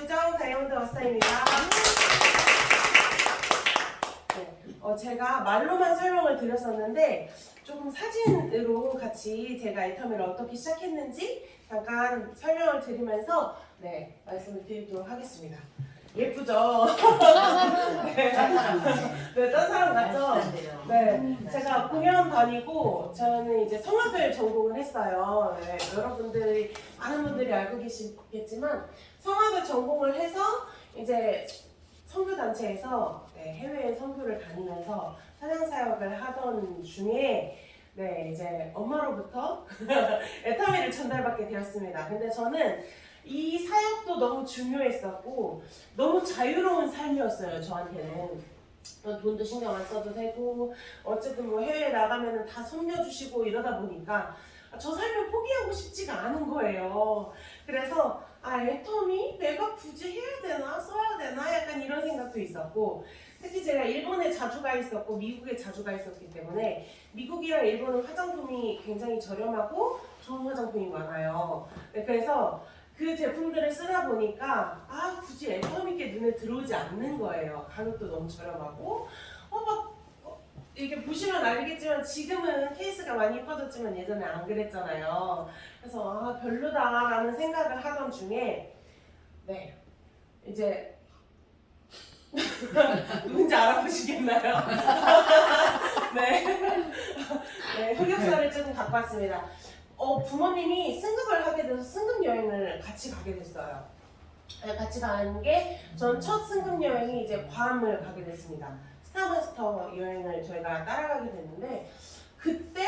애투정 다이아몬드 워스타입니다. 네, 제가 말로만 설명을 드렸었는데 조금 사진으로 같이 제가 애터미를 어떻게 시작했는지 잠깐 설명을 드리면서 말씀을 드리도록 하겠습니다. 예쁘죠? 네, 딴 사람 같죠? 네, 제가 공연 다니고 저는 이제 성악을 전공을 했어요. 네, 여러분들이 많은 분들이 알고 계시겠지만 성악을 전공을 해서 이제 선교 단체에서 해외에 선교를 다니면서 찬양 사역을 하던 중에 이제 엄마로부터 애터미를 전달받게 되었습니다. 근데 저는 이 사역도 너무 중요했었고 너무 자유로운 삶이었어요. 저한테는 돈도 신경 안 써도 되고 어쨌든 뭐 해외에 나가면 다 섬겨주시고 이러다 보니까 저 삶을 포기하고 싶지가 않은 거예요. 그래서 애터미 내가 굳이 해야 되나 써야 되나 약간 이런 생각도 있었고, 특히 제가 일본에 자주 가 있었고 미국에 자주 가 있었기 때문에 미국이랑 일본은 화장품이 굉장히 저렴하고 좋은 화장품이 많아요. 그래서 그 제품들을 쓰다 보니까 굳이 애터미게 눈에 들어오지 않는 거예요. 가격도 너무 저렴하고 이렇게 보시면 알겠지만 지금은 케이스가 많이 예뻐졌지만 예전에 안 그랬잖아요. 그래서 별로다라는 생각을 하던 중에 이제 누군지 알아보시겠나요? 흑역사를 조금 갖고 왔습니다. 부모님이 승급을 하게 돼서 승급 여행을 같이 가게 됐어요. 같이 가는 게 전 첫 승급 여행이 이제 괌을 가게 됐습니다. 스타마스터 여행을 저희가 따라가게 됐는데 그때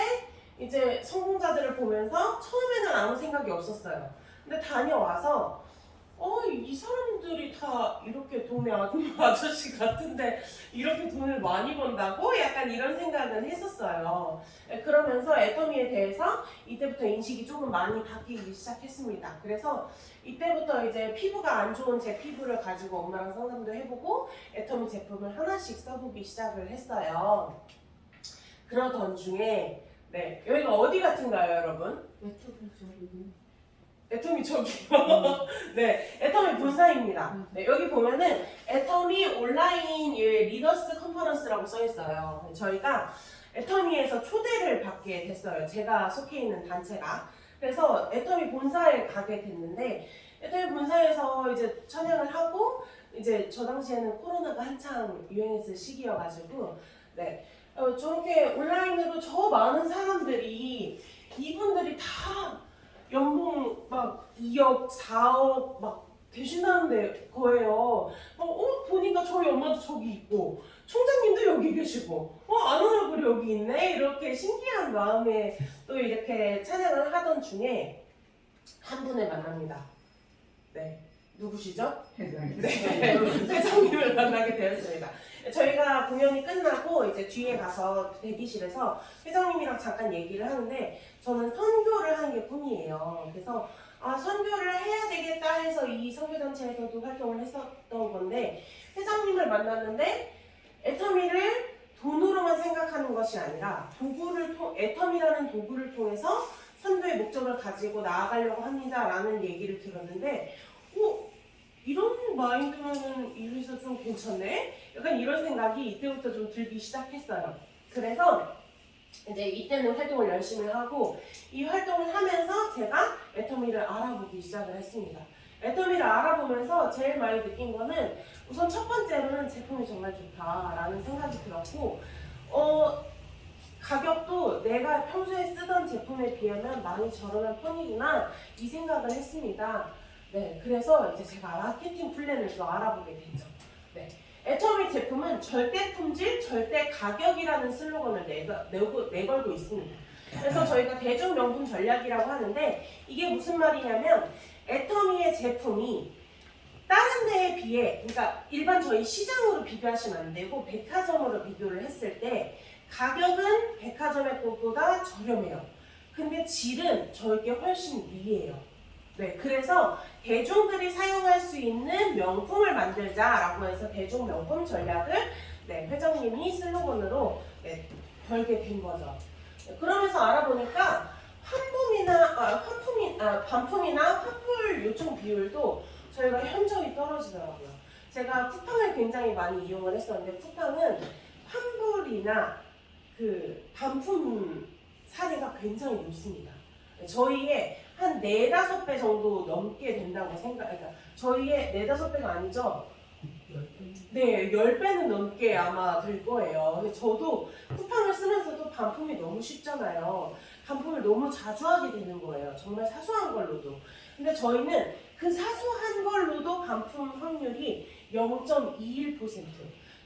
이제 성공자들을 보면서 처음에는 아무 생각이 없었어요. 근데 다녀와서 이 사람들이 다 이렇게 동네 아줌마 아저씨 같은데 이렇게 돈을 많이 번다고? 약간 이런 생각은 했었어요. 그러면서 애터미에 대해서 이때부터 인식이 조금 많이 바뀌기 시작했습니다. 그래서 이때부터 이제 피부가 안 좋은 제 피부를 가지고 엄마랑 상담도 해보고 애터미 제품을 하나씩 써보기 시작을 했어요. 그러던 중에 여기가 어디 같은가요, 여러분? 애터미 저기요. 애터미 본사입니다. 여기 보면은 애터미 온라인 리더스 컨퍼런스라고 써있어요. 저희가 애터미에서 초대를 받게 됐어요. 제가 속해 있는 단체가. 그래서 애터미 본사에 가게 됐는데 애터미 본사에서 이제 찬양을 하고 이제 저 당시에는 코로나가 한창 유행했을 시기여가지고 저렇게 온라인으로 저 많은 사람들이 이분들이 다 연봉 막 2억, 4억 막 되신다는 거예요. 보니까 저희 엄마도 저기 있고 총장님도 여기 계시고 아는 얼굴이 여기 있네 이렇게 신기한 마음에 또 이렇게 찬양을 하던 중에 한 분을 만납니다. 누구시죠? 회장님을 만나게 되었습니다. 저희가 공연이 끝나고 이제 뒤에 가서 대기실에서 회장님이랑 잠깐 얘기를 하는데 저는 선교를 하는 게 꿈이에요. 그래서 선교를 해야 되겠다 해서 이 선교단체에서도 활동을 했었던 건데 회장님을 만났는데 애터미를 돈으로만 생각하는 것이 아니라 애터미라는 도구를 통해서 선교의 목적을 가지고 나아가려고 합니다 라는 얘기를 들었는데 이런 마인드면은 이 회사 좀 괜찮네? 약간 이런 생각이 이때부터 좀 들기 시작했어요. 그래서 이제 이때는 활동을 열심히 하고 이 활동을 하면서 제가 애터미를 알아보기 시작을 했습니다. 애터미를 알아보면서 제일 많이 느낀 거는 우선 첫 번째로는 제품이 정말 좋다라는 생각이 들었고 가격도 내가 평소에 쓰던 제품에 비하면 많이 저렴한 편이구나 이 생각을 했습니다. 그래서 이제 제가 마케팅 플랜을 또 알아보게 됐죠. 애터미 제품은 절대 품질, 절대 가격이라는 슬로건을 내걸고 있습니다. 그래서 저희가 대중 명품 전략이라고 하는데 이게 무슨 말이냐면 애터미의 제품이 다른 데에 비해, 그러니까 일반 저희 시장으로 비교하시면 안 되고 백화점으로 비교를 했을 때 가격은 백화점의 것보다 저렴해요. 근데 질은 저에게 훨씬 위에요. 그래서 대중들이 사용할 수 있는 명품을 만들자라고 해서 대중 명품 전략을 회장님이 슬로건으로 걸게 된 거죠. 그러면서 알아보니까 반품이나 환불 요청 비율도 저희가 현저히 떨어지더라고요. 제가 쿠팡을 굉장히 많이 이용을 했었는데 쿠팡은 환불이나 그 반품 사례가 굉장히 높습니다. 저희의 한 4, 5배 정도 넘게 된다고 그러니까 저희의 4, 5배가 아니죠? 네, 10배는 넘게 아마 될 거예요. 근데 저도 쿠팡을 쓰면서도 반품이 너무 쉽잖아요. 반품을 너무 자주 하게 되는 거예요. 정말 사소한 걸로도. 근데 저희는 그 사소한 걸로도 반품 확률이 0.21%.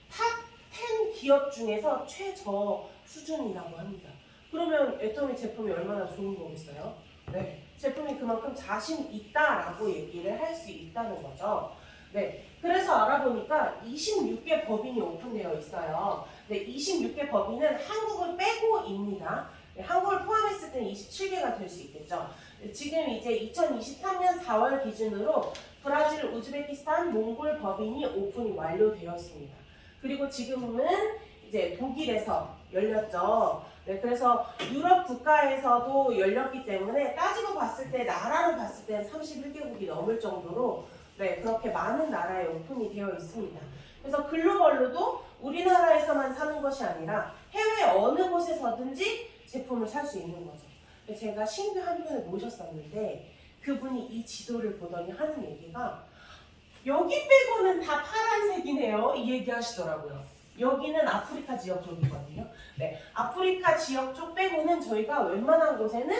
탑 10 기업 중에서 최저 수준이라고 합니다. 그러면 애터미 제품이 얼마나 좋은 거겠어요? 네, 제품이 그만큼 자신 있다라고 얘기를 할 수 있다는 거죠. 네, 그래서 알아보니까 26개 법인이 오픈되어 있어요. 네, 26개 법인은 한국을 빼고입니다. 네, 한국을 포함했을 때는 27개가 될 수 있겠죠. 네, 지금 이제 2023년 4월 기준으로 브라질, 우즈베키스탄, 몽골 법인이 오픈이 완료되었습니다. 그리고 지금은 이제 독일에서 열렸죠. 네, 그래서 유럽 국가에서도 열렸기 때문에 따지고 봤을 때 나라로 봤을 때 31개국이 넘을 정도로 네, 그렇게 많은 나라에 오픈이 되어 있습니다. 그래서 글로벌로도 우리나라에서만 사는 것이 아니라 해외 어느 곳에서든지 제품을 살 수 있는 거죠. 제가 신규 한 분을 모셨었는데 그분이 이 지도를 보더니 하는 얘기가 여기 빼고는 다 파란색이네요. 이 얘기 하시더라고요. 여기는 아프리카 지역 쪽이거든요. 네, 아프리카 지역 쪽 빼고는 저희가 웬만한 곳에는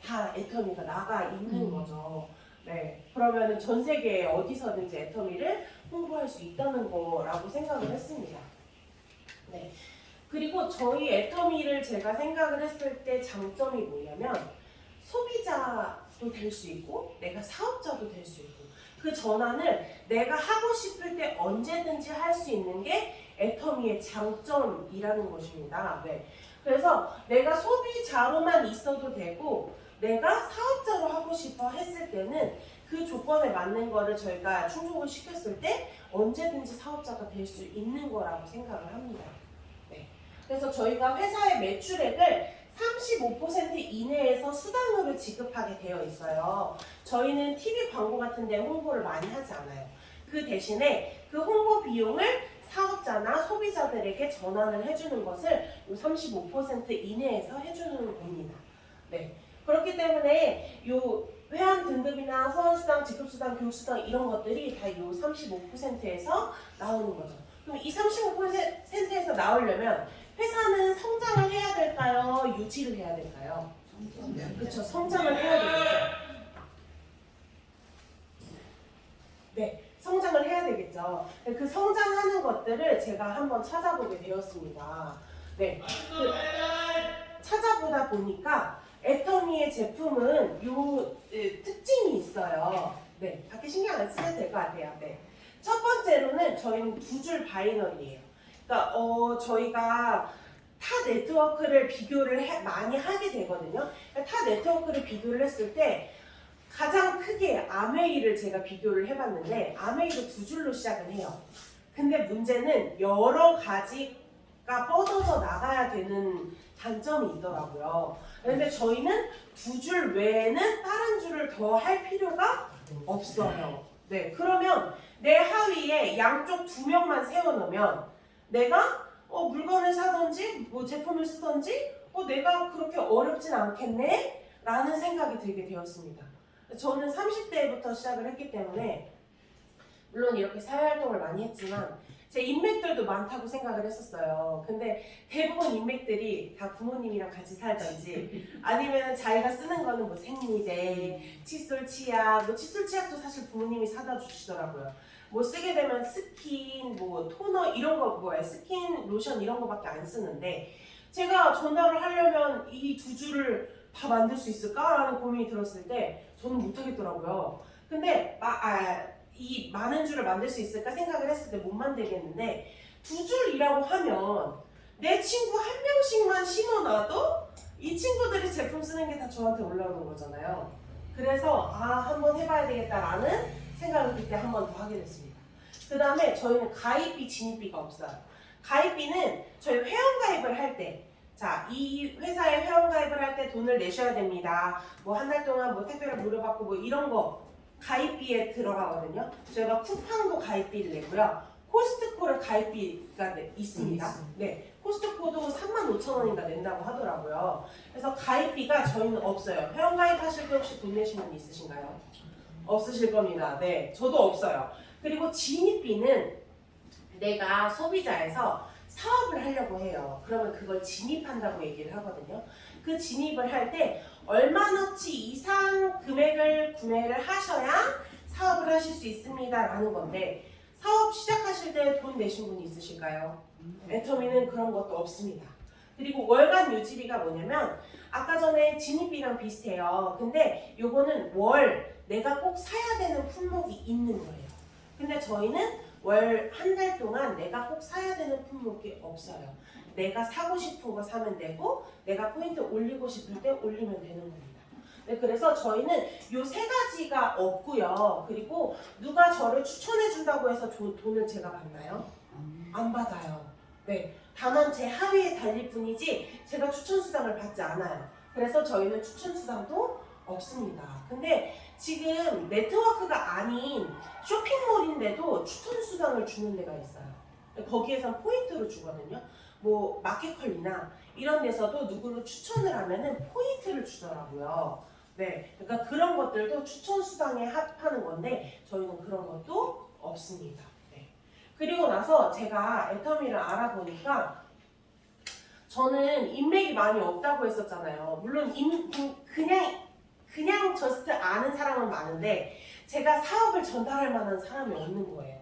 다 애터미가 나가 있는 거죠. 네, 그러면은 전 세계에 어디서든지 애터미를 홍보할 수 있다는 거라고 생각을 했습니다. 네, 그리고 저희 애터미를 제가 생각을 했을 때 장점이 뭐냐면 소비자도 될 수 있고 내가 사업자도 될 수 있고 그 전환을 내가 하고 싶을 때 언제든지 할 수 있는 게 애터미의 장점이라는 것입니다. 네. 그래서 내가 소비자로만 있어도 되고 내가 사업자로 하고 싶어 했을 때는 그 조건에 맞는 거를 저희가 충족을 시켰을 때 언제든지 사업자가 될 수 있는 거라고 생각을 합니다. 네. 그래서 저희가 회사의 매출액을 35% 이내에서 수당으로 지급하게 되어 있어요. 저희는 TV 광고 같은 데 홍보를 많이 하지 않아요. 그 대신에 그 홍보 비용을 사업자나 소비자들에게 전환을 해주는 것을 35% 이내에서 해주는 겁니다. 네. 그렇기 때문에 요 회원 등급이나 후원수당, 직급수당, 교육수당 이런 것들이 다 요 35%에서 나오는 거죠. 그럼 이 35%에서 나오려면 회사는 성장을 해야 될까요? 유지를 해야 될까요? 그렇죠. 성장을 해야 되겠죠. 네, 성장을 해야 되겠죠. 그 성장하는 것들을 제가 한번 찾아보게 되었습니다. 네, 찾아보다 보니까 애터미의 제품은 요 특징이 있어요. 네, 밖에 신경 안 쓰셔도 될 것 같아요. 네. 첫 번째로는 저희는 2줄 바이너리예요. 그러니까 저희가 타 네트워크를 비교를 많이 하게 되거든요. 그러니까 타 네트워크를 비교를 했을 때 가장 크게 아메이를 제가 비교를 해봤는데 아메이도 2줄로 시작을 해요. 근데 문제는 여러 가지가 뻗어서 나가야 되는 단점이 있더라고요. 근데 저희는 2줄 외에는 다른 줄을 더 할 필요가 없어요. 네, 그러면 내 하위에 양쪽 2명만 세워놓으면 내가 물건을 사든지 뭐 제품을 쓰든지 내가 그렇게 어렵진 않겠네? 라는 생각이 들게 되었습니다. 저는 30대부터 시작을 했기 때문에 물론 이렇게 사회활동을 많이 했지만 제 인맥들도 많다고 생각을 했었어요. 근데 대부분 인맥들이 다 부모님이랑 같이 살던지 아니면 자기가 쓰는 거는 뭐 생리대, 칫솔, 치약, 뭐 칫솔, 치약도 사실 부모님이 사다 주시더라고요. 뭐 쓰게 되면 스킨, 뭐 토너 이런 거 스킨, 로션 이런 거밖에 안 쓰는데 제가 전화를 하려면 이 2줄을 다 만들 수 있을까라는 고민이 들었을 때 저는 못하겠더라고요. 근데 이 많은 줄을 만들 수 있을까 생각을 했을 때 못 만들겠는데 2줄이라고 하면 내 친구 한 명씩만 심어놔도 이 친구들이 제품 쓰는 게 다 저한테 올라오는 거잖아요. 그래서 한번 해봐야 되겠다라는 생각을 그때 한 번 더 하게 됐습니다. 그 다음에 저희는 가입비, 진입비가 없어요. 가입비는 저희 회원가입을 할 때 이 회사에 회원가입을 할 때 돈을 내셔야 됩니다. 뭐 한 달 동안 뭐 택배를 무료받고 뭐 이런 거 가입비에 들어가거든요. 저희가 쿠팡도 가입비를 내고요. 코스트코를 가입비가 있습니다. 네, 코스트코도 35,000원인가 낸다고 하더라고요. 그래서 가입비가 저희는 없어요. 회원가입하실 때 혹시 돈 내신 분 있으신가요? 없으실 겁니다. 네, 저도 없어요. 그리고 진입비는 내가 소비자에서 사업을 하려고 해요. 그러면 그걸 진입한다고 얘기를 하거든요. 그 진입을 할 때 얼마나치 이상 금액을 구매를 하셔야 사업을 하실 수 있습니다 라는 건데, 사업 시작하실 때 돈 내신 분 있으실까요? 애터미는 그런 것도 없습니다. 그리고 월간 유지비가 뭐냐면 아까 전에 진입비랑 비슷해요. 근데 요거는 월 내가 꼭 사야 되는 품목이 있는 거예요. 근데 저희는 월 한 달 동안 내가 꼭 사야 되는 품목이 없어요. 내가 사고 싶은 거 사면 되고 내가 포인트 올리고 싶을 때 올리면 되는 겁니다. 네, 그래서 저희는 요 세 가지가 없고요. 그리고 누가 저를 추천해 준다고 해서 돈을 제가 받나요? 안 받아요. 네, 다만 제 하위에 달릴 뿐이지 제가 추천 수당을 받지 않아요. 그래서 저희는 추천 수당도 없습니다. 근데 지금 네트워크가 아닌 쇼핑몰인데도 추천 수당을 주는 데가 있어요. 거기에선 포인트로 주거든요. 뭐 마켓컬리나 이런 데서도 누구를 추천을 하면은 포인트를 주더라고요. 네, 그러니까 그런 것들도 추천 수당에 합하는 건데 저희는 그런 것도 없습니다. 네. 그리고 나서 제가 애터미를 알아보니까 저는 인맥이 많이 없다고 했었잖아요. 물론 그냥 저스트 아는 사람은 많은데 제가 사업을 전달할 만한 사람이 없는 거예요.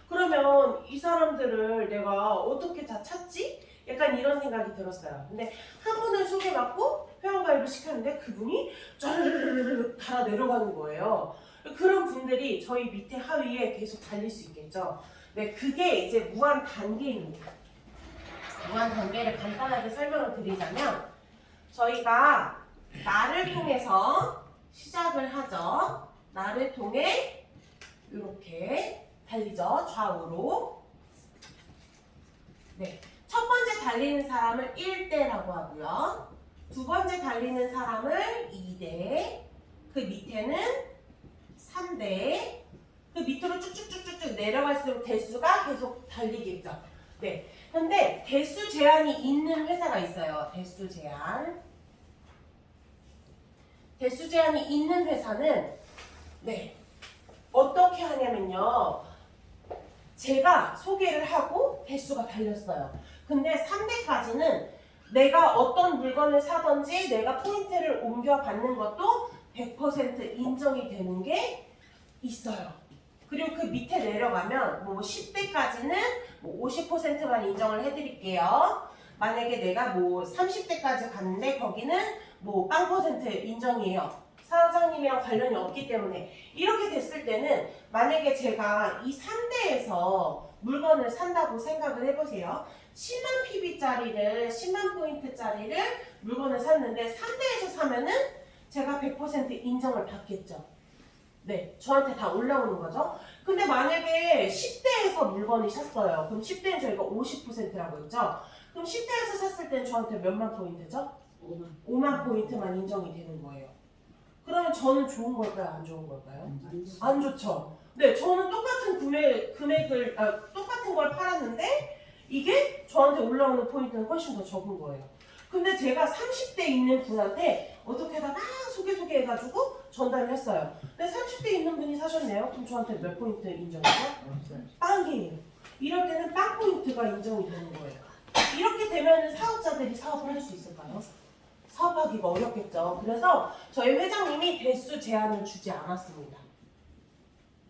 그러면 이 사람들을 내가 어떻게 다 찾지? 약간 이런 생각이 들었어요. 근데 한 분을 소개받고 회원가입을 시켰는데 그분이 쫙 달아 내려가는 거예요. 그런 분들이 저희 밑에 하위에 계속 달릴 수 있겠죠. 네, 그게 이제 무한 단계입니다. 무한 단계를 간단하게 설명을 드리자면 저희가 나를 통해서 시작을 하죠. 나를 통해 이렇게 달리죠. 좌우로. 네, 첫 번째 달리는 사람을 1대라고 하고요. 두 번째 달리는 사람을 2대, 그 밑에는 3대, 그 밑으로 쭉쭉쭉쭉 내려갈수록 대수가 계속 달리겠죠. 네, 근데 대수 제한이 있는 회사가 있어요. 대수 제한. 대수 제한이 있는 회사는 네, 어떻게 하냐면요. 제가 소개를 하고 대수가 달렸어요. 근데 3대까지는 내가 어떤 물건을 사든지 내가 포인트를 옮겨받는 것도 100% 인정이 되는 게 있어요. 그리고 그 밑에 내려가면 뭐 10대까지는 뭐 50%만 인정을 해드릴게요. 만약에 내가 뭐 30대까지 갔는데 거기는 뭐 0% 인정이에요. 사장님이랑 관련이 없기 때문에. 이렇게 됐을 때는 만약에 제가 이 3대에서 물건을 산다고 생각을 해보세요. 10만 PB짜리를 10만 포인트짜리를 물건을 샀는데 3대에서 사면은 제가 100% 인정을 받겠죠. 네, 저한테 다 올라오는 거죠. 근데 만약에 10대에서 물건이 샀어요. 그럼 10대는 저희가 50%라고 했죠. 그럼 10대에서 샀을 땐 저한테 몇만 포인트죠? 5만 포인트만 인정이 되는 거예요. 그러면 저는 좋은 걸까요? 안 좋은 걸까요? 안 좋죠. 네, 저는 똑같은 금액을 똑같은 걸 팔았는데 이게 저한테 올라오는 포인트는 훨씬 더 적은 거예요. 근데 제가 30대 있는 분한테 어떻게다 막 소개해가지고 전달을 했어요. 근데 30대 있는 분이 사셨네요. 그럼 저한테 몇 포인트 인정이죠? 빵이에요. 이럴 때는 빵 포인트가 인정이 되는 거예요. 이렇게 되면 사업자들이 사업을 할 수 있을까요? 사업하기가 어렵겠죠. 그래서 저희 회장님이 대수 제한을 주지 않았습니다.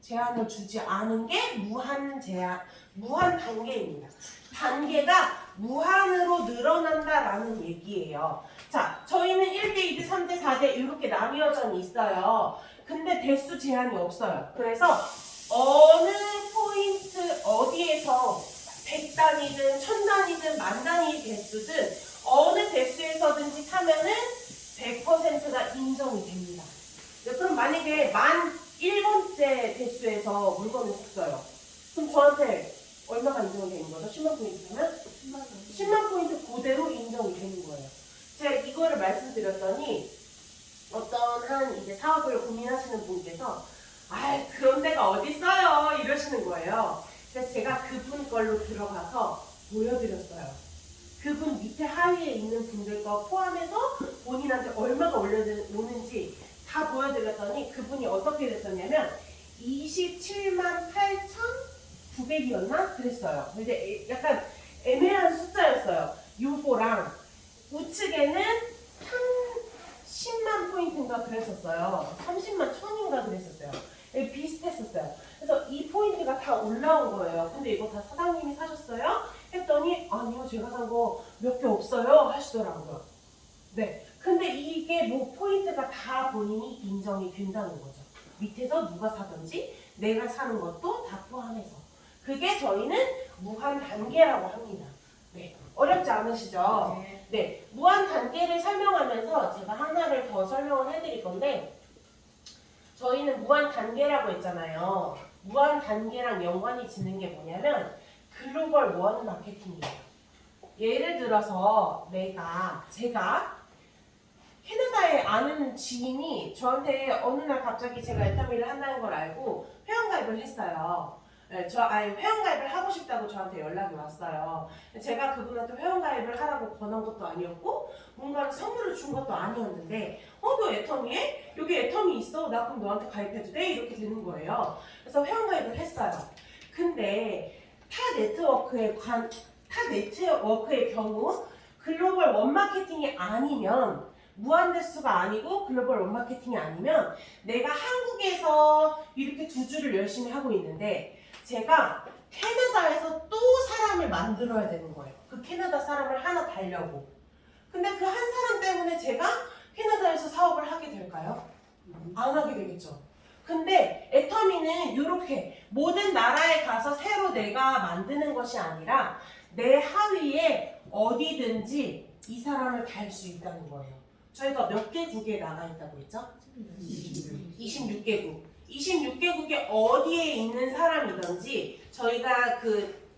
제한을 주지 않은 게 무한 제한, 무한 단계입니다. 단계가 무한으로 늘어난다라는 얘기예요. 자, 저희는 1대, 2대, 3대, 4대 이렇게 나뉘어져 있어요. 근데 대수 제한이 없어요. 그래서 어느 포인트 어디에서 100단위든 1000단위든 만단위 대수든 어느 대수에서든지 사면은 100%가 인정이 됩니다. 네, 그럼 만약에 1번째 대수에서 물건을 샀어요. 그럼 저한테 얼마가 인정이 되는 거죠? 10만 포인트면? 10만 포인트 그대로 인정이 되는 거예요. 제가 이거를 말씀드렸더니 어떤 한 이제 사업을 고민하시는 분께서 아, 그런 데가 어딨어요 이러시는 거예요. 그래서 제가 그분 걸로 들어가서 보여드렸어요. 그분 밑에 하위에 있는 분들 거 포함해서 본인한테 얼마가 올려오는지 다 보여드렸더니 그분이 어떻게 됐었냐면 27만 8,900이었나? 그랬어요. 근데 약간 애매한 숫자였어요. 요거랑 우측에는 30만 포인트인가 그랬었어요. 30만 1000인가 그랬었어요. 비슷했었어요. 그래서 이 포인트가 다 올라온 거예요. 근데 이거 다 사장님이 사셨어요? 했더니 아니요 제가 산 거 몇 개 없어요 하시더라고요. 네. 근데 이게 뭐 포인트가 다 본인이 인정이 된다는 거죠. 밑에서 누가 사든지 내가 사는 것도 다 포함해서. 그게 저희는 무한 단계라고 합니다. 네. 어렵지 않으시죠? 네. 네. 무한 단계를 설명하면서 제가 하나를 더 설명을 해드릴 건데 저희는 무한 단계라고 했잖아요. 무한 단계랑 연관이 짓는 게 뭐냐면 글로벌 원 마케팅이에요. 예를 들어서 제가 캐나다에 아는 지인이 저한테 어느 날 갑자기 제가 애터미를 한다는 걸 알고 회원가입을 했어요. 네, 회원가입을 하고 싶다고 저한테 연락이 왔어요. 제가 그분한테 회원가입을 하라고 권한 것도 아니었고 뭔가 선물을 준 것도 아니었는데 너 애터미에? 여기 애터미 있어. 나 그럼 너한테 가입해도 돼? 이렇게 되는 거예요. 그래서 회원가입을 했어요. 근데 타 네트워크의 경우 글로벌 원마케팅이 아니면 무한대수가 아니고 글로벌 원마케팅이 아니면 내가 한국에서 이렇게 두 주를 열심히 하고 있는데 제가 캐나다에서 또 사람을 만들어야 되는 거예요. 그 캐나다 사람을 하나 달려고. 근데 그 한 사람 때문에 제가 캐나다에서 사업을 하게 될까요? 안 하게 되겠죠. 근데 애터미는 이렇게 모든 나라에 가서 새로 내가 만드는 것이 아니라 내 하위에 어디든지 이 사람을 달 수 있다는 거예요. 저희가 몇 개국에 나가 있다고 했죠? 26개국. 26개국에 어디에 있는 사람이든지 저희가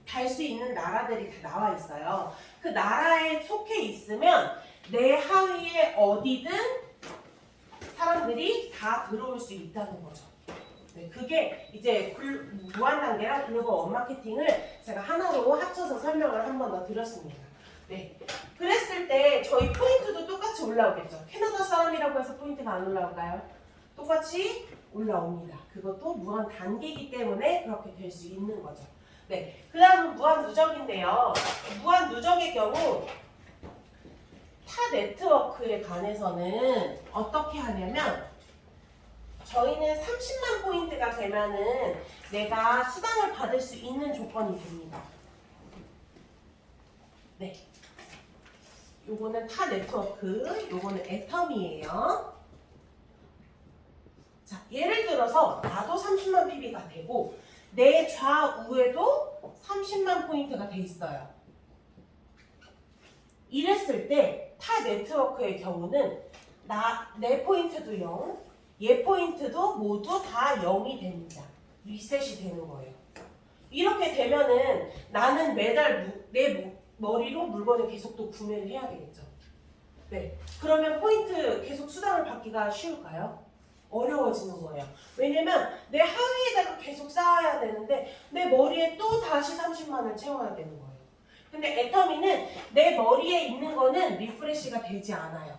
달 수 있는 나라들이 다 나와 있어요. 그 나라에 속해 있으면 내 하위에 어디든 사람들이 다 들어올 수 있다는 거죠. 네, 그게 이제 무한 단계랑 글로벌 원마케팅을 제가 하나로 합쳐서 설명을 한 번 더 드렸습니다. 네, 그랬을 때 저희 포인트도 똑같이 올라오겠죠. 캐나다 사람이라고 해서 포인트가 안 올라올까요? 똑같이 올라옵니다. 그것도 무한 단계이기 때문에 그렇게 될 수 있는 거죠. 네, 그 다음은 무한 누적인데요. 무한 누적의 경우 타 네트워크에 관해서는 어떻게 하냐면 저희는 30만 포인트가 되면은 내가 수당을 받을 수 있는 조건이 됩니다. 네. 요거는 타 네트워크, 요거는 애터미예요. 자, 예를 들어서 나도 30만 PB가 되고 내 좌우에도 30만 포인트가 돼 있어요. 이랬을 때 타 네트워크의 경우는 내 포인트도 0, 얘 포인트도 모두 다 0이 됩니다. 리셋이 되는 거예요. 이렇게 되면은 나는 매달 내 머리로 물건을 계속 또 구매를 해야 되겠죠. 네. 그러면 포인트 계속 수당을 받기가 쉬울까요? 어려워지는 거예요. 왜냐면 내 하위에다가 계속 쌓아야 되는데 내 머리에 또 다시 30만을 채워야 되는 거예요. 근데 애터미는 내 머리에 있는 거는 리프레시가 되지 않아요.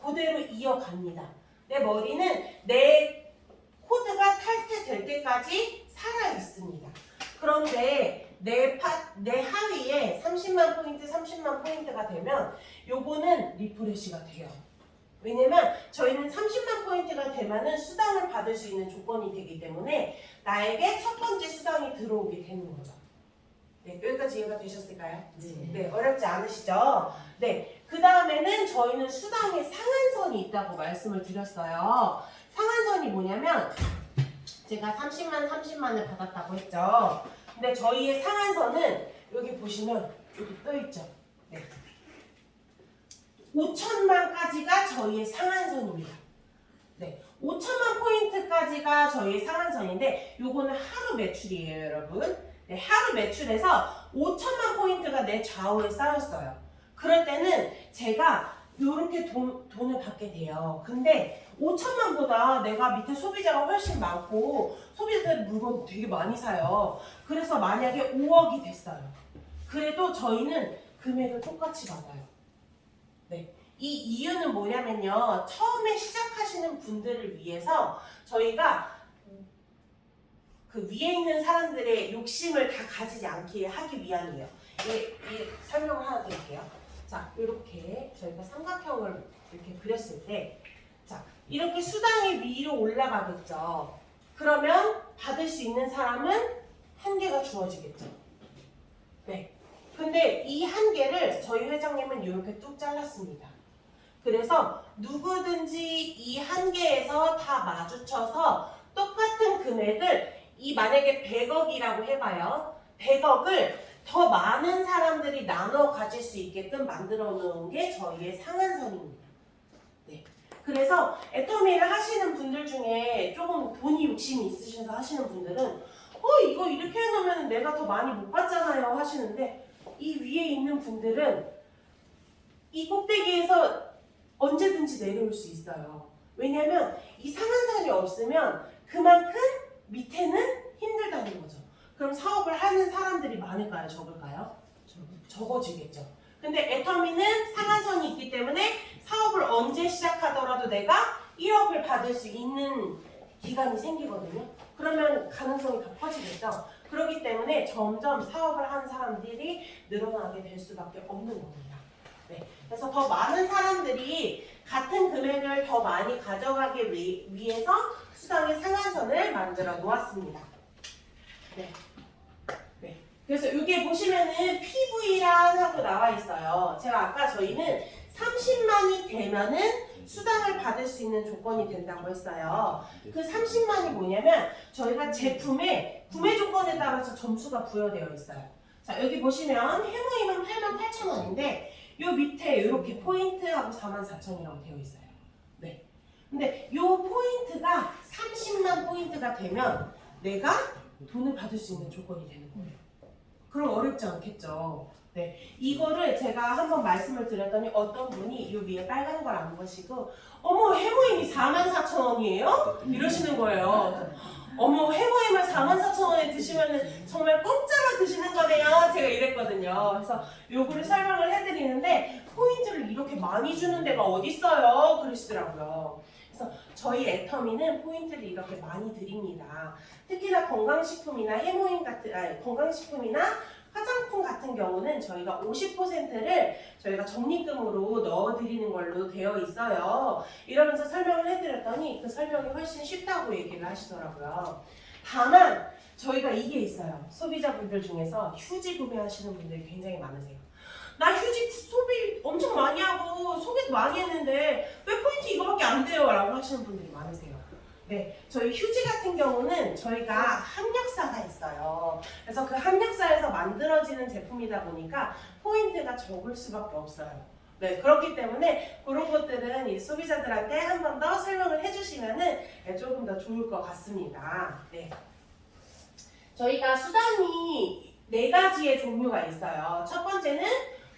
그대로 이어갑니다. 내 머리는 내 코드가 탈퇴될 때까지 살아 있습니다. 그런데 내 하위에 30만 포인트가 되면 요거는 리프레시가 돼요. 왜냐면 저희는 30만 포인트가 되면은 수당을 받을 수 있는 조건이 되기 때문에 나에게 첫 번째 수당이 들어오게 되는 거죠. 네, 여기까지 이해가 되셨을까요? 네, 어렵지 않으시죠? 네, 그 다음에는 저희는 수당의 상한선이 있다고 말씀을 드렸어요. 상한선이 뭐냐면 제가 30만을 받았다고 했죠. 근데 저희의 상한선은 여기 보시면 여기 떠있죠. 네. 5천만까지가 저희의 상한선입니다. 네, 5천만 포인트까지가 저희의 상한선인데 요거는 하루 매출이에요, 여러분. 네, 하루 매출에서 5천만 포인트가 내 좌우에 쌓였어요. 그럴 때는 제가 요렇게 돈을 받게 돼요. 근데 5천만보다 내가 밑에 소비자가 훨씬 많고 소비자들이 물건 되게 많이 사요. 그래서 만약에 5억이 됐어요. 그래도 저희는 금액을 똑같이 받아요. 네. 이 이유는 뭐냐면요. 처음에 시작하시는 분들을 위해서 저희가 그 위에 있는 사람들의 욕심을 다 가지지 않게 하기 위함이에요. 이 설명을 하나 드릴게요. 자, 이렇게 저희가 삼각형을 이렇게 그렸을 때, 자, 이렇게 수당이 위로 올라가겠죠. 그러면 받을 수 있는 사람은 한 개가 주어지겠죠. 네. 근데 이 한 개를 저희 회장님은 이렇게 뚝 잘랐습니다. 그래서 누구든지 이 한 개에서 다 마주쳐서 똑같은 금액을 만약에 100억이라고 해봐요. 100억을 더 많은 사람들이 나눠 가질 수 있게끔 만들어 놓은 게 저희의 상한선입니다. 네. 그래서 애터미를 하시는 분들 중에 조금 돈이 욕심이 있으셔서 하시는 분들은 이거 이렇게 해놓으면 내가 더 많이 못 받잖아요 하시는데, 이 위에 있는 분들은 이 꼭대기에서 언제든지 내려올 수 있어요. 왜냐하면 이 상한선이 없으면 그만큼 밑에는 힘들다는 거죠. 그럼 사업을 하는 사람들이 많을까요? 적을까요? 적어지겠죠. 근데 애터미는 상한선이 있기 때문에 사업을 언제 시작하더라도 내가 1억을 받을 수 있는 기간이 생기거든요. 그러면 가능성이 더 커지겠죠. 그렇기 때문에 점점 사업을 하는 사람들이 늘어나게 될 수밖에 없는 겁니다. 네. 그래서 더 많은 사람들이 같은 금액을 더 많이 가져가기 위해서 수당의 상한선을 만들어 놓았습니다. 네. 네. 그래서 여기 보시면은 PV라고 나와 있어요. 제가 아까 저희는 30만이 되면은 수당을 받을 수 있는 조건이 된다고 했어요. 그 30만이 뭐냐면 저희가 제품의 구매 조건에 따라서 점수가 부여되어 있어요. 자, 여기 보시면 해모임은 88,000원인데 요 밑에 이렇게 포인트하고 44,000이라고 되어 있어요. 네. 근데 요 포인트가 30만 포인트가 되면 내가 돈을 받을 수 있는 조건이 되는 거예요. 그럼 어렵지 않겠죠. 네, 이거를 제가 한번 말씀을 드렸더니 어떤 분이 이 위에 빨간 걸 안 보시고 어머 해모임이 44,000원이에요? 이러시는 거예요. 어머 해모임을 44,000원에 드시면 정말 공짜로 드시는 거네요. 제가 이랬거든요. 그래서 요거를 설명을 해드리는데 포인트를 이렇게 많이 주는 데가 어딨어요? 그러시더라고요. 그래서 저희 애터미는 포인트를 이렇게 많이 드립니다. 특히나 건강식품이나 해모임 같은 건강식품이나 화장품 같은 경우는 저희가 50%를 저희가 적립금으로 넣어드리는 걸로 되어 있어요. 이러면서 설명을 해드렸더니 그 설명이 훨씬 쉽다고 얘기를 하시더라고요. 다만 저희가 이게 있어요. 소비자분들 중에서 휴지 구매하시는 분들이 굉장히 많으세요. 나 휴지 소비 엄청 많이 하고 소개도 많이 했는데 왜 포인트 이거밖에 안 돼요? 라고 하시는 분들이 많으세요. 네, 저희 휴지 같은 경우는 저희가 함력사가 있어요. 그래서 그 함력사에서 만들어지는 제품이다 보니까 포인트가 적을 수밖에 없어요. 네, 그렇기 때문에 그런 것들은 이 소비자들한테 한 번 더 설명을 해주시면은 조금 더 좋을 것 같습니다. 네, 저희가 수당이 4가지의 종류가 있어요. 첫 번째는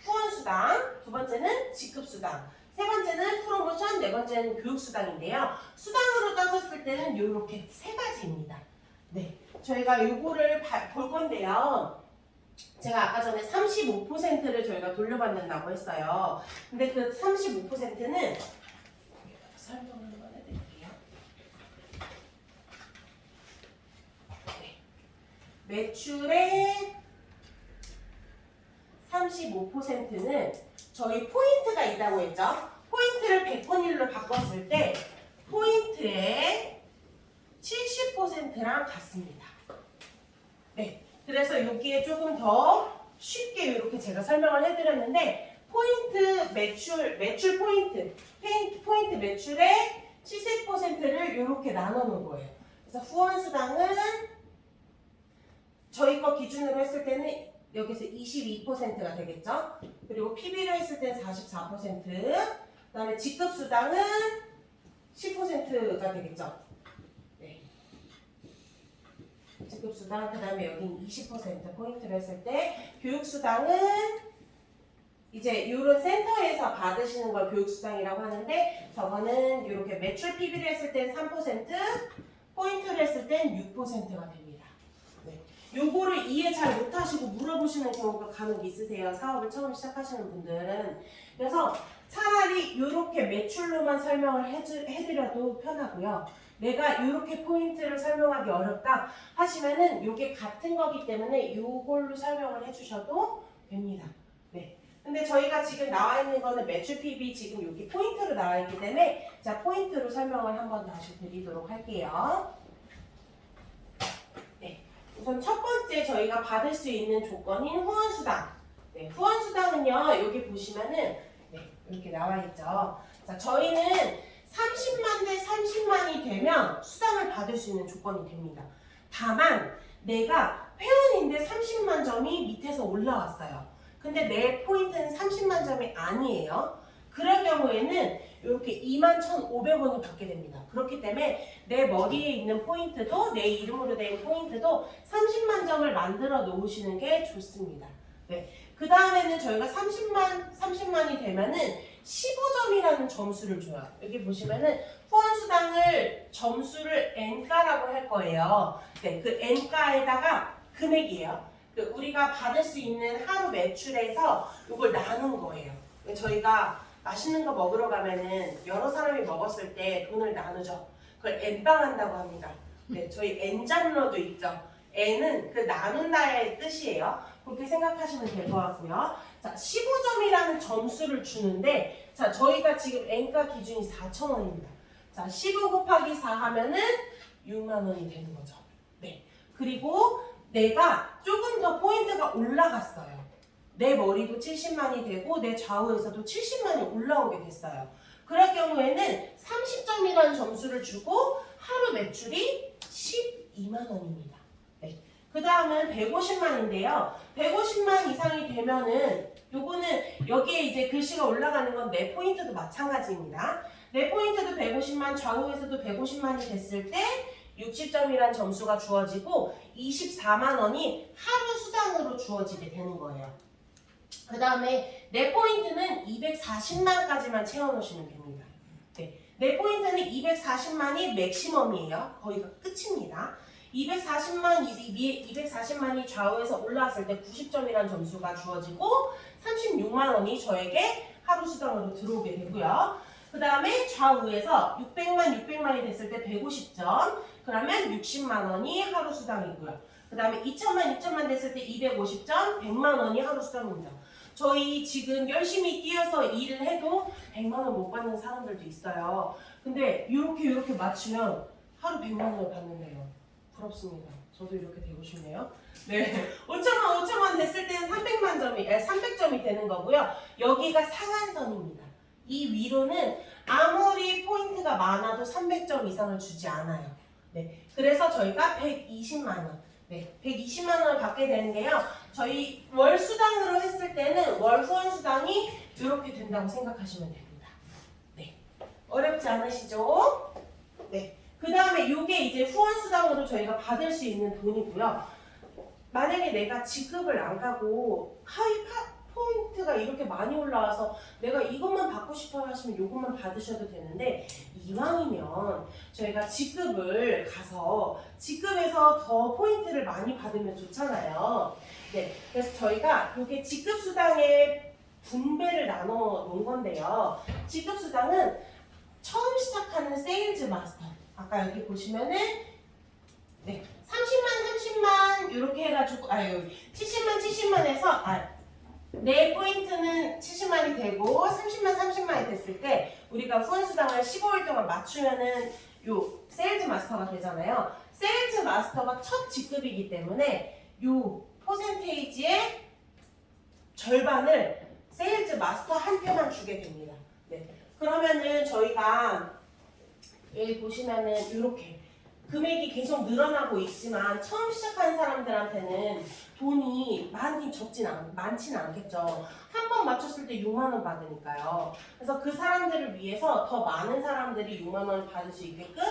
후원수당, 두 번째는 직급수당, 세 번째는 프로모션, 네 번째는 교육수당인데요. 수당으로 따졌을 때는 이렇게 3가지입니다. 네, 저희가 요거를 볼 건데요. 제가 아까 전에 35%를 저희가 돌려받는다고 했어요. 근데 그 35%는 설명을 한번 해드릴게요. 네. 매출의 35%는 저희 포인트가 있다고 했죠. 포인트를 100분율로 바꿨을 때 포인트의 70%랑 같습니다. 네, 그래서 여기에 조금 더 쉽게 이렇게 제가 설명을 해드렸는데 포인트 매출 포인트 매출의 70%를 이렇게 나눠 놓은 거예요. 그래서 후원수당은 저희 거 기준으로 했을 때는 여기서 22%가 되겠죠. 그리고 PB로 했을 때는 44%, 그 다음에 직급수당은 10%가 되겠죠. 네. 직급수당, 그 다음에 여기는 20% 포인트로 했을 때, 교육수당은 이제 이런 센터에서 받으시는 걸 교육수당이라고 하는데 저거는 이렇게 매출 PB를 했을 땐 3%, 포인트를 했을 땐 6%가 됩니다. 네. 요거를 이해 잘 못하시고 물어보시는 경우가 간혹 있으세요. 사업을 처음 시작하시는 분들은. 그래서 차라리 이렇게 매출로만 설명을 해드려도 편하고요. 내가 이렇게 포인트를 설명하기 어렵다 하시면은 이게 같은 거기 때문에 이걸로 설명을 해주셔도 됩니다. 네. 근데 저희가 지금 나와 있는 거는 매출 PB 지금 여기 포인트로 나와 있기 때문에 자 포인트로 설명을 한번 다시 드리도록 할게요. 네. 우선 첫 번째 저희가 받을 수 있는 조건인 후원수당. 네. 후원수당은요 여기 보시면은 네, 이렇게 나와 있죠. 자 저희는 30만 대 30만이 되면 수당을 받을 수 있는 조건이 됩니다. 다만 내가 회원인데 30만 점이 밑에서 올라왔어요. 근데 내 포인트는 30만 점이 아니에요. 그럴 경우에는 이렇게 21,500원을 받게 됩니다. 그렇기 때문에 내 머리에 있는 포인트도 내 이름으로 된 포인트도 30만 점을 만들어 놓으시는 게 좋습니다. 네. 그 다음에는 저희가 30만이 되면은 15점이라는 점수를 줘요. 여기 보시면은 후원수당을 점수를 N가라고 할 거예요. 네, 그 N가에다가 금액이에요. 그 우리가 받을 수 있는 하루 매출에서 이걸 나눈 거예요. 저희가 맛있는 거 먹으러 가면은 여러 사람이 먹었을 때 돈을 나누죠. 그걸 N빵 한다고 합니다. 네, 저희 N잡러도 있죠. N은 그 나눈다의 뜻이에요. 그렇게 생각하시면 될 것 같고요. 자, 15점이라는 점수를 주는데 자, 저희가 지금 N가 기준이 4,000원입니다. 자, 15 곱하기 4 하면은 6만 원이 되는 거죠. 네. 그리고 내가 조금 더 포인트가 올라갔어요. 내 머리도 70만이 되고 내 좌우에서도 70만이 올라오게 됐어요. 그럴 경우에는 30점이라는 점수를 주고 하루 매출이 12만 원입니다. 네. 그 다음은 150만인데요. 150만 이상이 되면은 요거는 여기에 이제 글씨가 올라가는 건 내 포인트도 마찬가지입니다. 내 포인트도 150만, 좌우에서도 150만이 됐을 때 60점이란 점수가 주어지고 24만 원이 하루 수당으로 주어지게 되는 거예요. 그 다음에 내 포인트는 240만까지만 채워놓으시면 됩니다. 네. 내 포인트는 240만이 맥시멈이에요. 거기가 끝입니다. 240만이 좌우에서 올라왔을 때 90점이라는 점수가 주어지고 36만 원이 저에게 하루 수당으로 들어오게 되고요. 그 다음에 좌우에서 600만이 됐을 때 150점, 그러면 60만 원이 하루 수당이고요. 그 다음에 2천만 됐을 때 250점, 100만 원이 하루 수당입니다. 저희 지금 열심히 뛰어서 일을 해도 100만 원 못 받는 사람들도 있어요. 근데 이렇게 맞추면 하루 100만 원을 받는데요. 부럽습니다. 저도 이렇게 되고 싶네요. 네, 5천만 됐을 때는 300점이 되는 거고요. 여기가 상한선입니다. 이 위로는 아무리 포인트가 많아도 300점 이상을 주지 않아요. 네, 그래서 저희가 120만 원, 네, 120만 원을 받게 되는데요. 저희 월 수당으로 했을 때는 월 후원 수당이 이렇게 된다고 생각하시면 됩니다. 네, 어렵지 않으시죠? 네. 그 다음에 이게 이제 후원수당으로 저희가 받을 수 있는 돈이고요. 만약에 내가 지급을 안 가고 포인트가 이렇게 많이 올라와서 내가 이것만 받고 싶어 하시면 이것만 받으셔도 되는데 이왕이면 저희가 지급을 가서 지급에서 더 포인트를 많이 받으면 좋잖아요. 네, 그래서 저희가 이게 지급수당의 분배를 나눠 놓은 건데요. 지급수당은 처음 시작하는 세일즈 마스터 아까 여기 보시면은 네 30만 이렇게 해가지고 70만 해서 내 포인트는 70만이 되고 30만이 됐을 때 우리가 후원수당을 15일 동안 맞추면은 요 세일즈 마스터가 되잖아요. 세일즈 마스터가 첫 직급이기 때문에 요 퍼센테이지의 절반을 세일즈 마스터한테만 주게 됩니다. 네. 그러면은 저희가 여기 보시면은 이렇게 금액이 계속 늘어나고 있지만 처음 시작하는 사람들한테는 돈이 많지는 않겠죠. 한 번 맞췄을 때 6만 원 받으니까요. 그래서 그 사람들을 위해서 더 많은 사람들이 6만 원을 받을 수 있게끔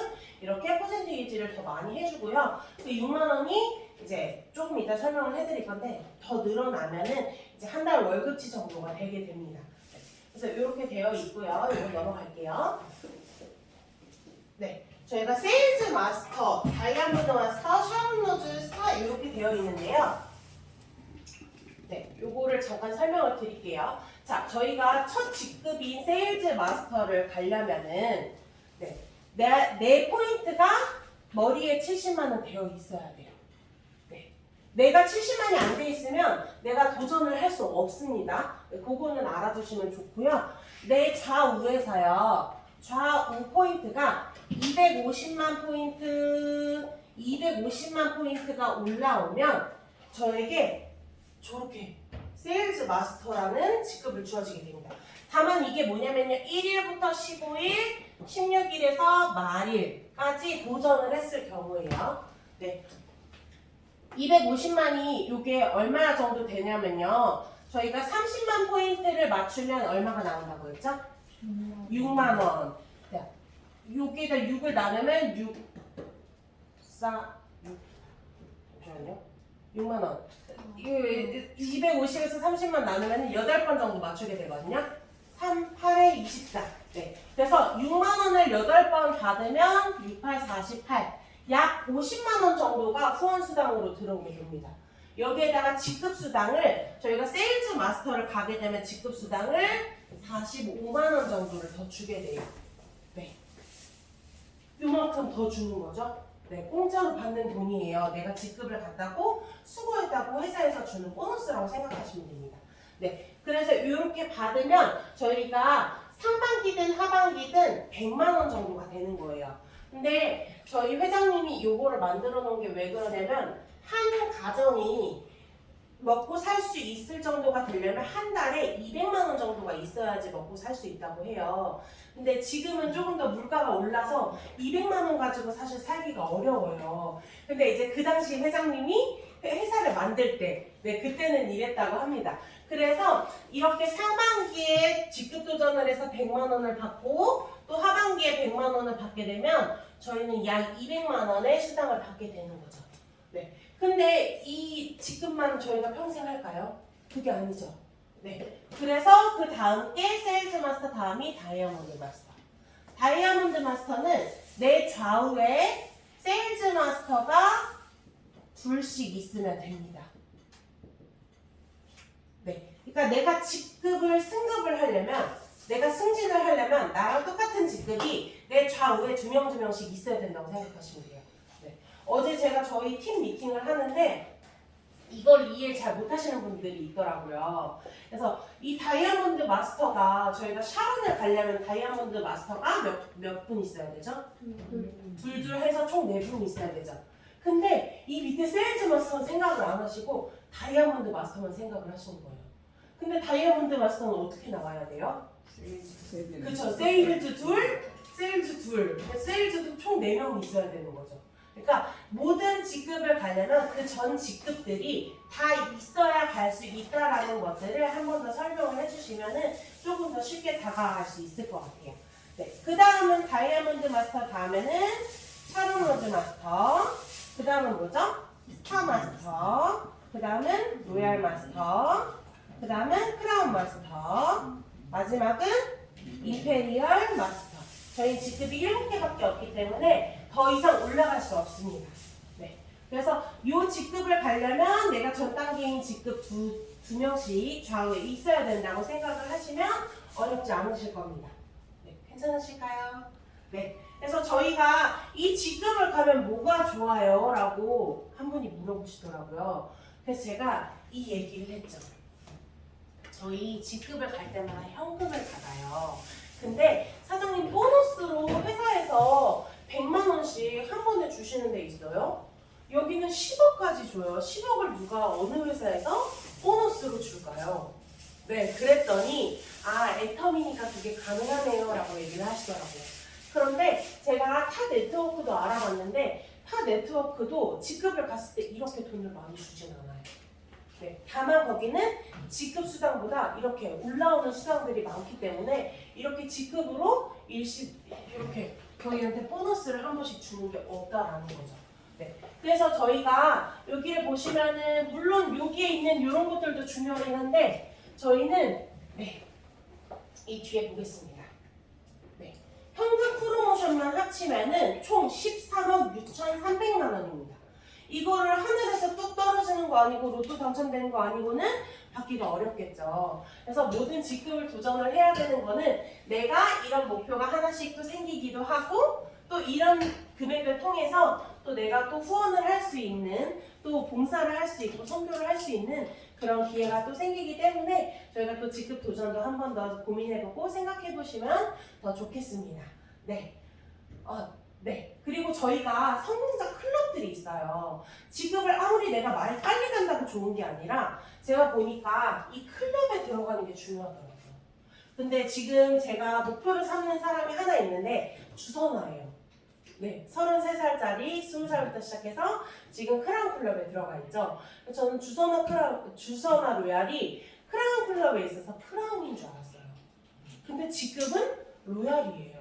이렇게 퍼센테이지를 더 많이 해주고요. 그 6만 원이 이제 조금 이따 설명을 해드릴 건데 더 늘어나면은 이제 한 달 월급치 정도가 되게 됩니다. 그래서 이렇게 되어 있고요. 이거 넘어갈게요. 네, 저희가 세일즈 마스터, 다이아몬드 마스터, 샤론 로즈 스타 이렇게 되어 있는데요. 네, 요거를 잠깐 설명을 드릴게요. 자, 저희가 첫 직급인 세일즈 마스터를 가려면은 내 포인트가 머리에 70만 원 되어 있어야 돼요. 네. 내가 70만이 안 돼 있으면 내가 도전을 할 수 없습니다. 네, 그거는 알아두시면 좋고요. 내 좌우에서요. 좌우 포인트가 250만 포인트가 올라오면 저에게 저렇게 세일즈 마스터라는 직급을 주어지게 됩니다. 다만 이게 뭐냐면요. 1일부터 15일, 16일에서 말일까지 도전을 했을 경우에요. 네. 250만이 이게 얼마 정도 되냐면요. 저희가 30만 포인트를 맞추면 얼마가 나온다고 했죠? 6만 원. 여기에다 6을 나누면 6, 4, 6. 잠시만요. 6만 원. 250에서 30만 나누면 8번 정도 맞추게 되거든요. 3, 8에 24. 네. 그래서 6만 원을 8번 받으면 6, 8, 48. 약 50만 원 정도가 후원 수당으로 들어오게 됩니다. 여기에다가 직급 수당을 저희가 세일즈 마스터를 가게 되면 직급 수당을 45만 원 정도를 더 주게 돼요. 네. 요만큼 더 주는 거죠. 네, 공짜로 받는 돈이에요. 내가 직급을 갔다고 수고했다고 회사에서 주는 보너스라고 생각하시면 됩니다. 네, 그래서 이렇게 받으면 저희가 상반기든 하반기든 100만 원 정도가 되는 거예요. 근데 저희 회장님이 요거를 만들어 놓은 게 왜 그러냐면 한 가정이 먹고 살 수 있을 정도가 되려면 한 달에 200만 원 정도가 있어야지 먹고 살 수 있다고 해요. 근데 지금은 조금 더 물가가 올라서 200만 원 가지고 사실 살기가 어려워요. 근데 이제 그 당시 회장님이 회사를 만들 때, 네, 그때는 이랬다고 합니다. 그래서 이렇게 상반기에 직급 도전을 해서 100만 원을 받고 또 하반기에 100만 원을 받게 되면 저희는 약 200만 원의 수당을 받게 되는 거죠. 네. 근데 이 직급만 저희가 평생 할까요? 그게 아니죠. 네. 그래서 그 다음 게 세일즈 마스터 다음이 다이아몬드 마스터. 다이아몬드 마스터는 내 좌우에 세일즈 마스터가 둘씩 있으면 됩니다. 네. 그러니까 내가 직급을 승급을 하려면 내가 승진을 하려면 나랑 똑같은 직급이 내 좌우에 두 명씩 있어야 된다고 생각하시면 돼요. 네. 어제 제가 저희 팀 미팅을 하는데 이걸 이해 잘 못하시는 분들이 있더라고요. 그래서 이 다이아몬드 마스터가 저희가 샤론을 가려면 다이아몬드 마스터가 몇 분 있어야 되죠? 둘 해서 총 4분 있어야 되죠. 근데 이 밑에 세일즈 마스터는 생각을 안 하시고 다이아몬드 마스터만 생각을 하시는 거예요. 근데 다이아몬드 마스터는 어떻게 나와야 돼요? 그쵸. 세일즈 둘, 세일즈도 총 4명이 있어야 되는 거죠. 그러니까 모든 직급을 가려면 그 전 직급들이 다 있어야 갈 수 있다라는 것들을 한 번 더 설명을 해주시면은 조금 더 쉽게 다가갈 수 있을 것 같아요. 네, 그 다음은 다이아몬드 마스터 다음에는 샤론 로즈 마스터, 그 다음은 뭐죠? 스타 마스터, 그 다음은 로얄 마스터, 그 다음은 크라운 마스터, 마지막은 임페리얼 마스터. 저희 직급이 7개밖에 없기 때문에 더 이상 올라갈 수 없습니다. 네. 그래서 이 직급을 가려면 내가 전 단계인 직급 두 명씩 좌우에 있어야 된다고 생각을 하시면 어렵지 않으실 겁니다. 네. 괜찮으실까요? 네. 그래서 저희가 이 직급을 가면 뭐가 좋아요? 라고 한 분이 물어보시더라고요. 그래서 제가 이 얘기를 했죠. 저희 직급을 갈 때마다 현금을 받아요. 근데 사장님 보너스로 회사에서 100만 원씩 한 번에 주시는 데 있어요. 여기는 10억까지 줘요. 10억을 누가 어느 회사에서 보너스로 줄까요? 네, 그랬더니 애터미니까 그게 가능하네요 라고 얘기를 하시더라고요. 그런데 제가 타 네트워크도 알아봤는데 타 네트워크도 직급을 갔을 때 이렇게 돈을 많이 주진 않아요. 네, 다만 거기는 직급 수당보다 이렇게 올라오는 수당들이 많기 때문에 이렇게 직급으로 이렇게 저희한테 보너스를 한 번씩 주는 게 없다라는 거죠. 네. 그래서 저희가 여기를 보시면은 물론 여기에 있는 이런 것들도 중요하긴 한데 저희는 네, 이 뒤에 보겠습니다. 네. 현금 프로모션만 합치면은 총 13억 6,300만 원입니다. 이거를 하늘에서 뚝 떨어지는 거 아니고 로또 당첨되는 거 아니고는 받기가 어렵겠죠. 그래서 모든 직급을 도전을 해야 되는 거는 내가 이런 목표가 하나씩 또 생기기도 하고 또 이런 금액을 통해서 또 내가 또 후원을 할 수 있는 또 봉사를 할 수 있고 선교를 할 수 있는 그런 기회가 또 생기기 때문에 저희가 또 직급 도전도 한 번 더 고민해보고 생각해보시면 더 좋겠습니다. 네. 네. 그리고 저희가 성공자 클럽들이 있어요. 직급을 아무리 내가 말이 빨리 간다고 좋은 게 아니라 제가 보니까 이 클럽에 들어가는 게 중요하더라고요. 근데 지금 제가 목표를 삼는 사람이 하나 있는데 주선아예요. 네, 33살짜리 20살부터 시작해서 지금 크라운 클럽에 들어가 있죠. 저는 주선아 로얄이 크라운 클럽에 있어서 크라운인 줄 알았어요. 근데 직급은 로얄이에요.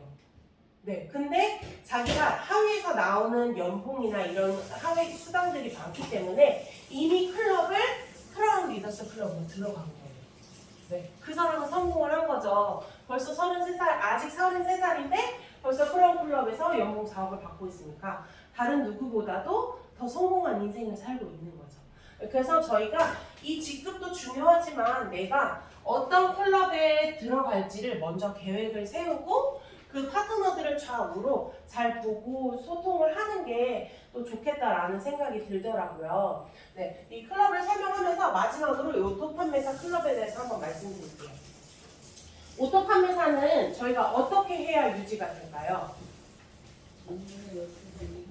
네, 근데 자기가 하위에서 나오는 연봉이나 이런 하위 수당들이 많기 때문에 이미 클럽을 크라운 리더스 클럽으로 들어간 거예요. 네, 그 사람은 성공을 한 거죠. 벌써 33살, 아직 33살인데 벌써 크라운 클럽에서 연봉 4억을 받고 있으니까 다른 누구보다도 더 성공한 인생을 살고 있는 거죠. 그래서 저희가 이 직급도 중요하지만 내가 어떤 클럽에 들어갈지를 먼저 계획을 세우고 그 파트너들을 좌우로 잘 보고 소통을 하는 게 또 좋겠다라는 생각이 들더라고요. 네, 이 클럽을 설명하면서 마지막으로 이 오토 판매사 클럽에 대해서 한번 말씀드릴게요. 오토 판매사는 저희가 어떻게 해야 유지가 될까요?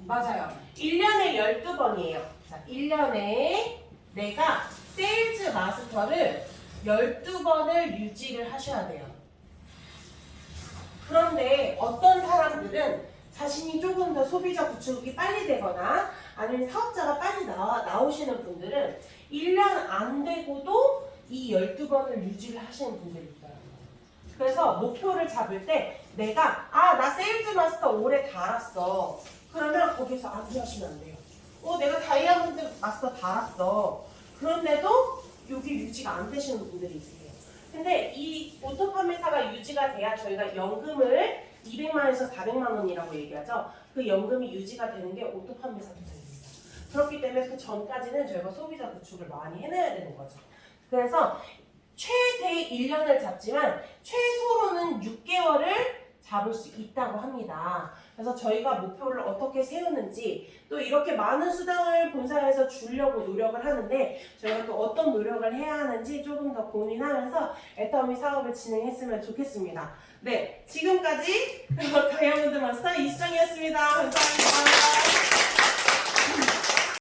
맞아요. 1년에 12번이에요. 자, 1년에 내가 세일즈 마스터를 12번을 유지를 하셔야 돼요. 그런데 어떤 사람들은 자신이 조금 더 소비자 구축이 빨리 되거나 아니면 사업자가 빨리 나오시는 분들은 1년 안 되고도 이 12번을 유지를 하시는 분들이 있더라고요. 그래서 목표를 잡을 때 내가 나 세일즈 마스터 올해 달았어. 그러면 거기서 안주하시면 안 돼요. 내가 다이아몬드 마스터 달았어. 그런데도 여기 유지가 안 되시는 분들이 있으세요. 근데 이 오토 판매사가 유지가 돼야 저희가 연금을 200만에서 400만 원이라고 얘기하죠. 그 연금이 유지가 되는 게 오토 판매사 도전입니다. 그렇기 때문에 그 전까지는 저희가 소비자 구축을 많이 해내야 되는 거죠. 그래서 최대 1년을 잡지만 최소로는 6개월을 잡을 수 있다고 합니다. 그래서 저희가 목표를 어떻게 세우는지 또 이렇게 많은 수당을 본사에서 주려고 노력을 하는데 저희가 또 어떤 노력을 해야 하는지 조금 더 고민하면서 애터미 사업을 진행했으면 좋겠습니다. 네, 지금까지 다이아몬드 마스터 이수정